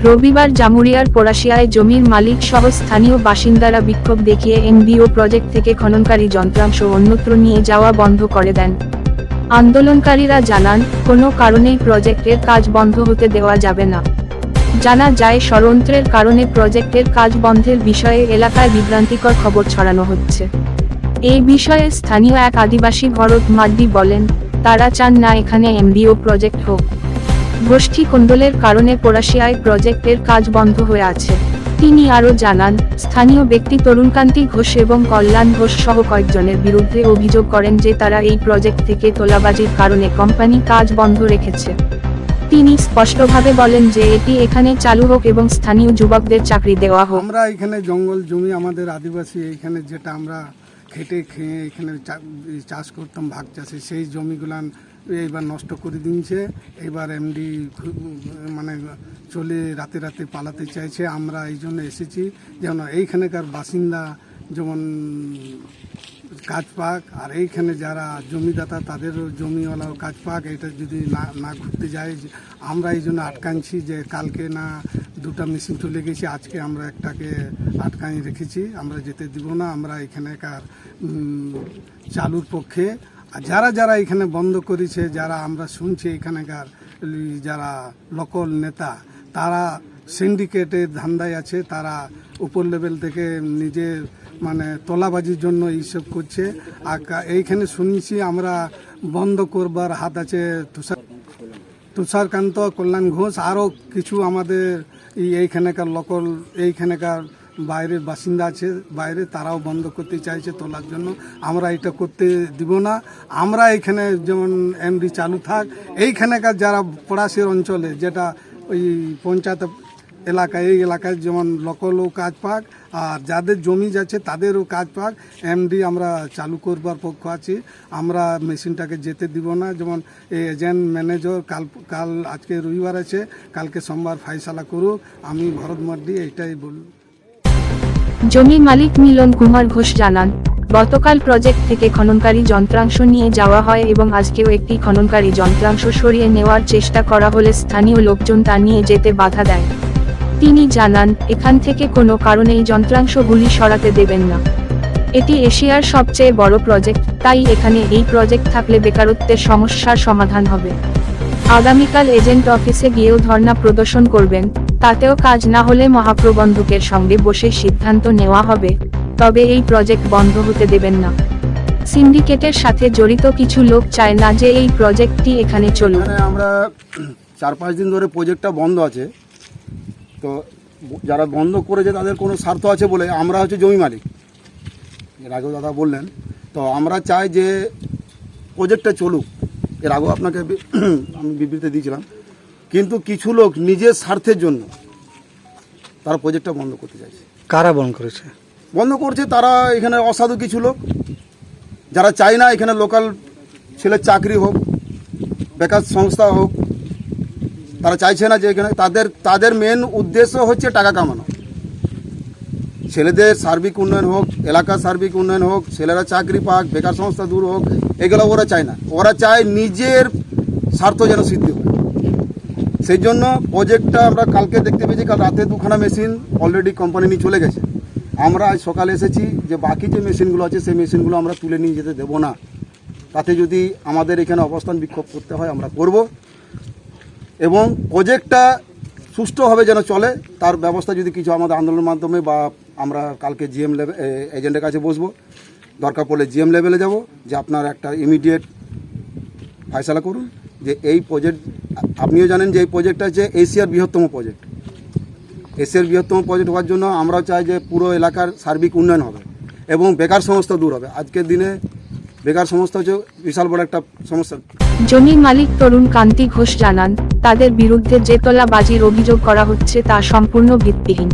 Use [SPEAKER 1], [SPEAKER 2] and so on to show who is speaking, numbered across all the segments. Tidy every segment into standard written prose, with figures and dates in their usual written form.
[SPEAKER 1] রবিবার জামুরিয়ার পড়াশিয়ায় জমির মালিক সহ স্থানীয় বাসিন্দারা বিক্ষোভ দেখিয়ে এমডিও প্রজেক্ট থেকে খননকারী যন্ত্রাংশ অন্যত্র নিয়ে যাওয়া বন্ধ করে দেন। আন্দোলনকারীরা জানান, কোনো কারণেই প্রজেক্টের কাজ বন্ধ হতে দেওয়া যাবে না। জানা যায়, ষড়যন্ত্রের কারণে প্রজেক্টের কাজ বন্ধের বিষয়ে এলাকায় বিভ্রান্তিকর খবর ছড়ানো হচ্ছে। এই বিষয়ে স্থানীয় এক আদিবাসী ভরত মাড্ডি বলেন, তারা চান না এখানে এমডিও প্রজেক্ট হোক। গোষ্ঠী কোন্দলের কারণে পড়াশিয়ায় প্রজেক্টের কাজ বন্ধ হয়ে আছে। তিনি আরও জানান, স্থানীয় ব্যক্তি তরুণকান্তি ঘোষ এবং কল্যাণ ঘোষ সহ কয়েকজনের বিরুদ্ধে অভিযোগ করেন যে তারা এই প্রজেক্ট থেকে তোলাবাজির কারণে কোম্পানি কাজ বন্ধ রেখেছে। তিনি স্পষ্টভাবে বলেন যে এটি এখানে চালু হোক এবং স্থানীয় যুবকদের চাকরি দেওয়া হোক।
[SPEAKER 2] আমরা এখানে জঙ্গল জমি আমাদের আদিবাসী এখানে যেটা আমরা খেটে খেয়ে এখানে চাষ করতাম ভাগ চাষে, সেই জমিগুলান এইবার নষ্ট করে দিয়েছে। এবার এমডি মানে চলে রাতে রাতে পালাতে চাইছে। আমরা এই জন্য এসেছি যেন এইখানেকার বাসিন্দা যেমন কাজ পাক, আর এইখানে যারা জমিদাতা তাদেরও জমিওয়ালাও কাজ পাক। এটা যদি না ঘুরতে যায়, আমরা এই জন্য আটকানছি যে কালকে না দুটা মেশিন চলে গেছে, আজকে আমরা একটাকে আটকানি রেখেছি। আমরা যেতে দিব না। আমরা এখানেকার চালুর পক্ষে। আর যারা যারা এখানে বন্ধ করেছে, যারা আমরা শুনছি এখানকার যারা লোকাল নেতা, তারা সিন্ডিকেটের ধান্দায় আছে। তারা উপর লেভেল থেকে নিজের মানে তোলাবাজির জন্য এইসব করছে। আর এইখানে শুনছি আমরা বন্ধ করবার হাত আছে তুষারকান্ত, কল্যাণ ঘোষ, আরও কিছু আমাদের এইখানেকার লোকাল এইখানেকার বাইরের বাসিন্দা আছে বাইরে, তারাও বন্ধ করতে চাইছে তোলার জন্য। আমরা এটা করতে দিব না। আমরা এখানে যেমন এমডি চালু থাক। এইখানেকার যারা পড়াশির অঞ্চলে যেটা ওই পঞ্চায়েত এলাকা, এই এলাকায় যেমন লোকালও কাজ পাক, আর যাদের জমি যাচ্ছে তাদেরও কাজ পাক। এমডি আমরা চালু করবার পক্ষ আছি। আমরা মেশিনটাকে যেতে দিব না। যেমন এই এজেন্ট ম্যানেজার কাল আজকে রবিবার আছে, কালকে সোমবার ফাইসালা করুক। আমি ভরত মাড্ডি এইটাই বল।
[SPEAKER 1] জমি মালিক মিলন কুমার ঘোষ জানান, গতকাল প্রজেক্ট থেকে খননকারী যন্ত্রাংশ নিয়ে যাওয়া হয় এবং আজকেও একটি খননকারী যন্ত্রাংশ সরিয়ে নেওয়ার চেষ্টা করা হলে স্থানীয় লোকজন তা নিয়ে যেতে বাধা দেয়। তিনি জানান, এখান থেকে কোনো কারণেই যন্ত্রাংশগুলি সরাতে দেবেন না। এটি এশিয়ার সবচেয়ে বড় প্রজেক্ট, তাই এখানে এই প্রজেক্ট থাকলে বেকারত্বের সমস্যার সমাধান হবে। আগামীকাল এজেন্ট অফিসে গিয়েও ধর্ণা প্রদর্শন করবেন। তাতেও কাজ না হলে মহাপ্রবন্ধকের সঙ্গে বসে সিদ্ধান্ত নেওয়া হবে, তবে এই প্রজেক্ট বন্ধ হতে দেবেন না। সিন্ডিকেটের সাথে জড়িত কিছু লোক চায় না যে এই প্রজেক্টটি এখানে চলুক।
[SPEAKER 3] আমরা 4-5 দিন ধরে প্রজেক্টটা বন্ধ আছে। তো যারা বন্ধ করেছে তাদের কোনো স্বার্থ আছে বলে, আমরা হচ্ছে জমি মালিক, এর আগেও দাদা বললেন। তো আমরা চাই যে প্রজেক্টটা চলুক। এর আগেও আপনাকে আমি বিবৃতি দিয়েছিলাম, কিন্তু কিছু লোক নিজের স্বার্থের জন্য তারা প্রজেক্টটা বন্ধ করতে চাইছে।
[SPEAKER 2] কারা বন্ধ করেছে?
[SPEAKER 3] বন্ধ করছে তারা এখানে অসাধু কিছু লোক, যারা চায় না এখানে লোকাল ছেলের চাকরি হোক, বেকার সংস্থা হোক। তারা চাইছে না যে এখানে তাদের মেন উদ্দেশ্য হচ্ছে টাকা কামানো। ছেলেদের সার্বিক উন্নয়ন হোক, এলাকার সার্বিক উন্নয়ন হোক, ছেলেরা চাকরি পাক, বেকার সংস্থা দূর হোক, এগুলো ওরা চায় না। ওরা চায় নিজের স্বার্থ যেন সিদ্ধি হয়। সেই জন্য প্রজেক্টটা আমরা কালকে দেখতে পেয়েছি, কাল রাতে 2খানা মেশিন অলরেডি কোম্পানি নিয়ে চলে গেছে। আমরা আজ সকালে এসেছি যে বাকি যে মেশিনগুলো আছে সেই মেশিনগুলো আমরা তুলে নিয়ে যেতে দেবো না। তাতে যদি আমাদের এখানে অবস্থান বিক্ষোভ করতে হয় আমরা করব, এবং প্রজেক্টটা সুষ্ঠুভাবে যেন চলে তার ব্যবস্থা যদি কিছু আমাদের আন্দোলনের মাধ্যমে, বা আমরা কালকে জিএম লেভেল এজেন্টের কাছে বসবো, দরকার পড়লে জিএম লেভেলে যাব, যে আপনার একটা ইমিডিয়েট ফয়সালা করুন যে এই প্রজেক্ট। আপনিও জানেন যে এই প্রজেক্টটা হচ্ছে এশিয়ার বৃহত্তম প্রজেক্ট। এশিয়ার বৃহত্তম প্রজেক্ট হওয়ার জন্য আমরাও চাই যে পুরো এলাকার সার্বিক উন্নয়ন হবে এবং বেকার সমস্যা দূর হবে। আজকের দিনে বেকার সমস্যা হচ্ছে বিশাল বড় একটা সমস্যা।
[SPEAKER 1] জমি মালিক তরুণ কান্তি ঘোষ জানান, তাদের বিরুদ্ধে যে তোলাবাজির অভিযোগ করা হচ্ছে তা সম্পূর্ণ ভিত্তিহীন।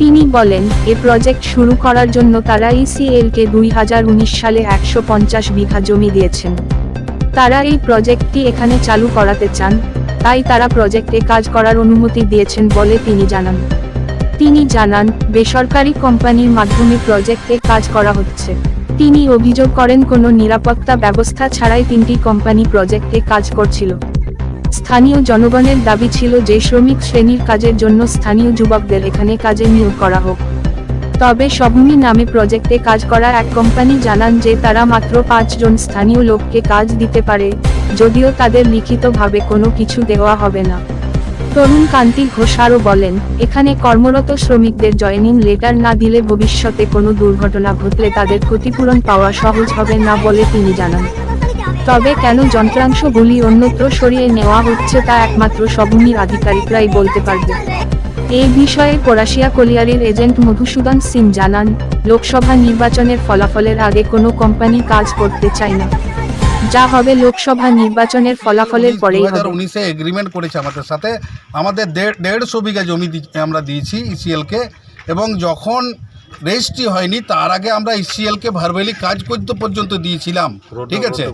[SPEAKER 1] তিনি বলেন, এ প্রজেক্ট শুরু করার জন্য তারা ইসিএলকে 2019 সালে 150 বিঘা জমি দিয়েছেন। তারা এই প্রজেক্টটি এখানে চালু করাতে চান, তাই তারা প্রজেক্টে কাজ করার অনুমতি দিয়েছেন বলে তিনি জানান। তিনি জানান, বেসরকারি কোম্পানির মাধ্যমে প্রজেক্টে কাজ করা হচ্ছে। তিনি অভিযোগ করেন কোনো নিরাপত্তা ব্যবস্থা ছাড়াই 3টি কোম্পানি প্রজেক্টে কাজ করছিল। স্থানীয় জনগণের দাবি ছিল যে শ্রমিক শ্রেণীর কাজের জন্য স্থানীয় যুবকদের এখানে কাজে নিয়োগ করা হোক। তবে সবভূমি নামে প্রজেক্টে কাজ করা এক কোম্পানি জানান যে তারা মাত্র 5 জন স্থানীয় লোককে কাজ দিতে পারে, যদিও তাদের লিখিতভাবে কোনো কিছু দেওয়া হবে না। তরুণ কান্তি ঘোষ আরও বলেন, এখানে কর্মরত শ্রমিকদের জয়েনিং লেটার না দিলে ভবিষ্যতে কোনো দুর্ঘটনা ঘটলে তাদের ক্ষতিপূরণ পাওয়া সহজ হবে না বলে তিনি জানান। তবে কেন যন্ত্রাংশগুলি অন্যত্র সরিয়ে নেওয়া হচ্ছে তা একমাত্র সবভূমির আধিকারিকরাই বলতে পারবে। এই বিষয়ে পলাশিয়া কলিয়ারির এজেন্ট মধুসূদন সিং জানান, লোকসভা নির্বাচনের ফলাফলের আগে কোনো কোম্পানি কাজ করতে চায় না। যা হবে লোকসভা নির্বাচনের ফলাফলের পরেই হবে।
[SPEAKER 4] 2019-এ এগ্রিমেন্ট করেছে আমাদের সাথে, আমাদের 150 বিঘা জমি আমরা দিয়েছি ইসিএলকে, এবং যখন রেজিস্ট্রি হয়নি তার আগে আমরা ইসিএলকে ভার্বালি কাজ করতে পর্যন্ত দিয়েছিলাম, ঠিক আছে,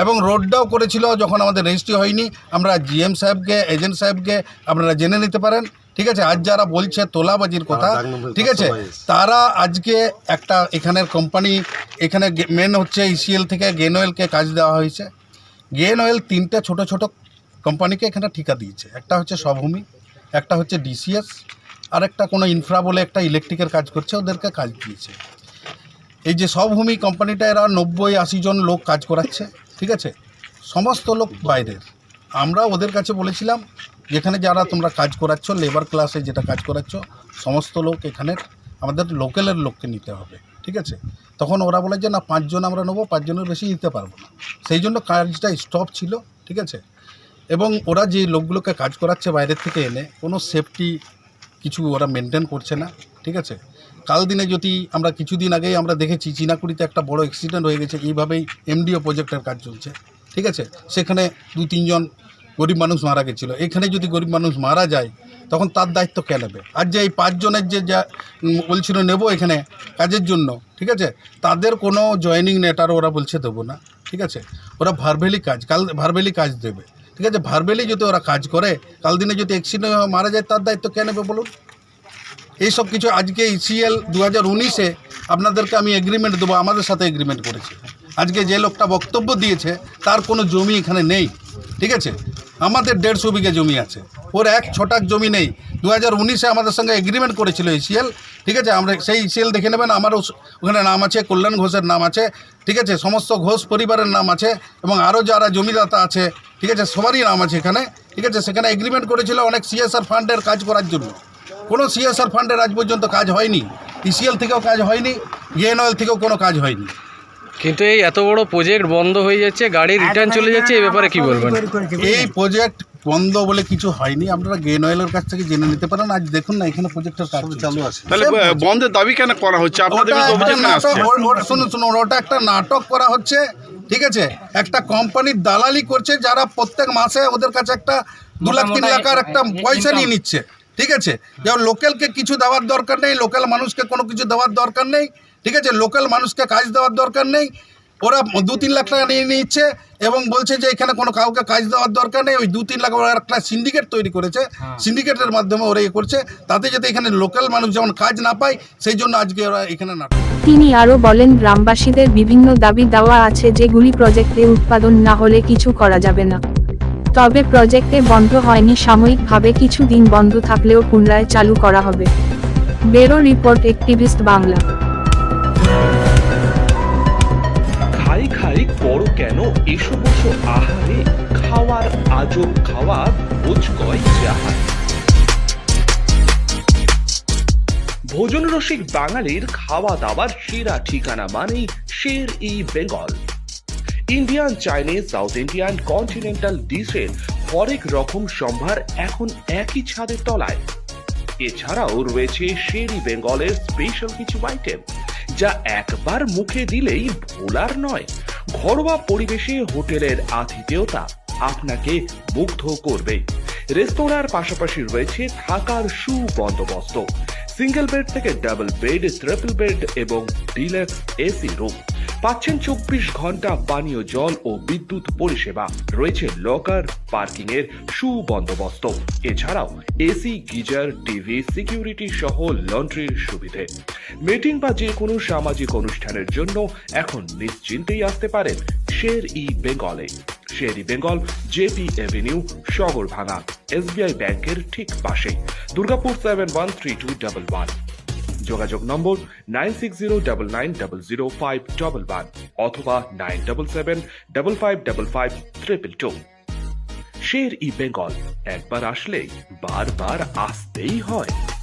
[SPEAKER 4] এবং রোডটাও করেছিল যখন আমাদের রেজিস্ট্রি হয়নি। আমরা জিএম সাহেবকে, এজেন্ট সাহেবকে আপনারা জেনে নিতে পারেন, ঠিক আছে। আজ যারা বলছে তোলাবাজির কথা, ঠিক আছে, তারা আজকে একটা এখানের কোম্পানি, এখানে মেন হচ্ছে ইসিএল থেকে গেন অয়েলকে কাজ দেওয়া হয়েছে। গেন অয়েল 3টে ছোট ছোট কোম্পানিকে এখানে ঠিকা দিয়েছে, একটা হচ্ছে সবভূমি, একটা হচ্ছে ডিসিএস, আর একটা কোনো ইনফ্রা বলে একটা ইলেকট্রিকের কাজ করছে, ওদেরকে কাজ দিয়েছে। এই যে সবভূমি কোম্পানিটা এরা 90-80 জন লোক কাজ করাচ্ছে, ঠিক আছে, সমস্ত লোক বাইরের। আমরা ওদের কাছে বলেছিলাম যেখানে যারা তোমরা কাজ করাচ্ছ, লেবার ক্লাসে যেটা কাজ করাচ্ছ, সমস্ত লোক এখানের আমাদের লোকালের লোককে নিতে হবে, ঠিক আছে। তখন ওরা বলে যে না, 5 জন আমরা নেবো, 5 জনের বেশি নিতে পারবো না। সেই জন্য কাজটা স্টপ ছিল, ঠিক আছে। এবং ওরা যে লোকগুলোকে কাজ করাচ্ছে বাইরের থেকে এনে, কোনো সেফটি কিছু ওরা মেনটেন করছে না, ঠিক আছে। কাল দিনে যদি আমরা কিছুদিন আগেই আমরা দেখেছি চিনাকুড়িতে একটা বড় অ্যাক্সিডেন্ট হয়ে গেছে, এইভাবেই এমডিও প্রজেক্টের কাজ চলছে, ঠিক আছে। সেখানে 2-3 জন গরিব মানুষ মারা গেছিলো। এখানে যদি গরিব মানুষ মারা যায় তখন তার দায়িত্ব কে নেবে? আর যে এই 5 জনের যে যা বলছিল নেব এখানে কাজের জন্য, ঠিক আছে, তাদের কোনো জয়েনিং লেটার ওরা বলছে দেবো না, ঠিক আছে। ওরা ভার্বালি কাজ, কাল ভার্বালি কাজ দেবে, ঠিক আছে। ভার্বালি যদি ওরা কাজ করে, কাল দিনে যদি অ্যাক্সিডেন্ট মারা যায় তার দায়িত্ব কে নেবে বলুন? এইসব কিছু আজকে ইসিএল 2019-এ আপনাদেরকে আমি এগ্রিমেন্ট দেবো, আমাদের সাথে এগ্রিমেন্ট করেছে। আজকে যে লোকটা বক্তব্য দিয়েছে তার কোনো জমি এখানে নেই, ঠিক আছে। আমাদের 150 বিঘা জমি আছে, ওর 1 ছটাক জমি নেই। 2019-এ আমাদের সঙ্গে এগ্রিমেন্ট করেছিল ইসিএল, ঠিক আছে। আমরা সেই ইসিএল দেখে নেবেন, আমারও ওখানে নাম আছে, কল্যাণ ঘোষের নাম আছে, ঠিক আছে, সমস্ত ঘোষ পরিবারের নাম আছে, এবং আরও যারা জমিদাতা আছে, ঠিক আছে, সবারই নাম আছে এখানে, ঠিক আছে। সেখানে এগ্রিমেন্ট করেছিল অনেক সিএসআর ফান্ডের কাজ করার জন্য। কোনো সিএসআর ফান্ডের আজ পর্যন্ত কাজ হয়নি, ইসিএল থেকেও কাজ হয়নি, গেন অয়েল থেকেও কোনো কাজ হয়নি।
[SPEAKER 5] কিন্তু এই এত বড় প্রজেক্ট বন্ধ হয়ে যাচ্ছে, গাড়ি রিটার্ন চলে যাচ্ছে, এই ব্যাপারে কি বলবেন?
[SPEAKER 4] এই প্রজেক্ট বন্ধ বলে কিছু হয়নি, আপনারা গেন অয়েলের কাছ থেকে জেনে নিতে পারেন। আজ দেখুন না, এখানে প্রজেক্টের কাজ চালু আছে।
[SPEAKER 6] তাহলে বন্ধের দাবি কেন করা হচ্ছে? আপনাদের
[SPEAKER 4] শুনুন, ওটা একটা নাটক করা হচ্ছে, ঠিক আছে। একটা কোম্পানির দালালি করছে, যারা প্রত্যেক মাসে ওদের কাছে একটা 2 লাখ 3 লাখ একটা পয়সা নিয়ে নিচ্ছে, ঠিক আছে। যেমন লোকালকে কিছু দেওয়ার দরকার নেই, লোকাল মানুষকে কোনো কিছু দেওয়ার দরকার নেই, ঠিক আছে। লোকাল মানুষকে কাজ দেওয়ার দরকার নেই, ওরা 2-3 লাখ টাকা নিয়ে নিচ্ছে এবং বলছে যে এখানে কোনো কাউকে কাজ দেওয়ার দরকার নেই। ওই 2-3 লাখ ওরা একটা সিন্ডিকেট তৈরি করেছে, সিন্ডিকেটের মাধ্যমে ওরা ইয়ে করছে, তাতে যাতে এখানে লোকাল মানুষ যেমন কাজ না পায়, সেই জন্য আজকে ওরা এখানে না।
[SPEAKER 1] তিনি আরও বলেন, গ্রামবাসীদের বিভিন্ন দাবি দাওয়া আছে যেগুলি প্রজেক্টে উৎপাদন না হলে কিছু করা যাবে না। তবে প্রজেক্টে বন্ধ হয়নি, সাময়িকভাবে কিছু দিন বন্ধ থাকলেও পুনরায় চালু করা হবে। Bureau report, activist Bangla.
[SPEAKER 7] খাই খাই করো কেন এসো বসো আহারে, খাওয়ার আজব খাওয়া ভোজ কয় যাহার। ভোজন রসিক বাঙালির খাওয়া দাওয়ার সেরা ঠিকানা মানেই Sher-e Bengal. Indian, Chinese, south Indian, continental ডিশের হরেক রকম সম্ভার এখন একই ছাদের তলায়। এছাড়াও রয়েছে শের-ই বেঙ্গলের স্পেশাল কিছু আইটেম, যা একবার মুখে দিলেই ভোলার নয়। ঘরোয়া পরিবেশে হোটেলের আতিথেয়তা আপনাকে মুগ্ধ করবে। রেস্তোরাঁর পাশাপাশি রয়েছে থাকার সুবন্দোবস্ত, সিঙ্গেল বেড থেকে ডাবল বেড, ট্রিপল বেড এবং ডিলাক্স এসি রুম। পাচ্ছেন 24 ঘন্টা পানীয় জল ও বিদ্যুৎ পরিষেবা, রয়েছে লকার, পার্কিং এর সুবন্দোবস্ত। এছাড়াও এসি, গিজার, টিভি, সিকিউরিটি সহ লন্ড্রির সুবিধে। মিটিং বা যে কোনো সামাজিক অনুষ্ঠানের জন্য এখন নিশ্চিন্তেই আসতে পারেন শের-ই বেঙ্গলে। Sher-e Bengal, JP avenue, Sagarbhanga, SBI ব্যাংকের ঠিক পাশে, দুর্গাপুর 713211। যোগাযোগ নম্বর 9609900511 অথবা 9775555222। শের ই বেঙ্গল, একবার আসলেই বারবার আসতেই হয়।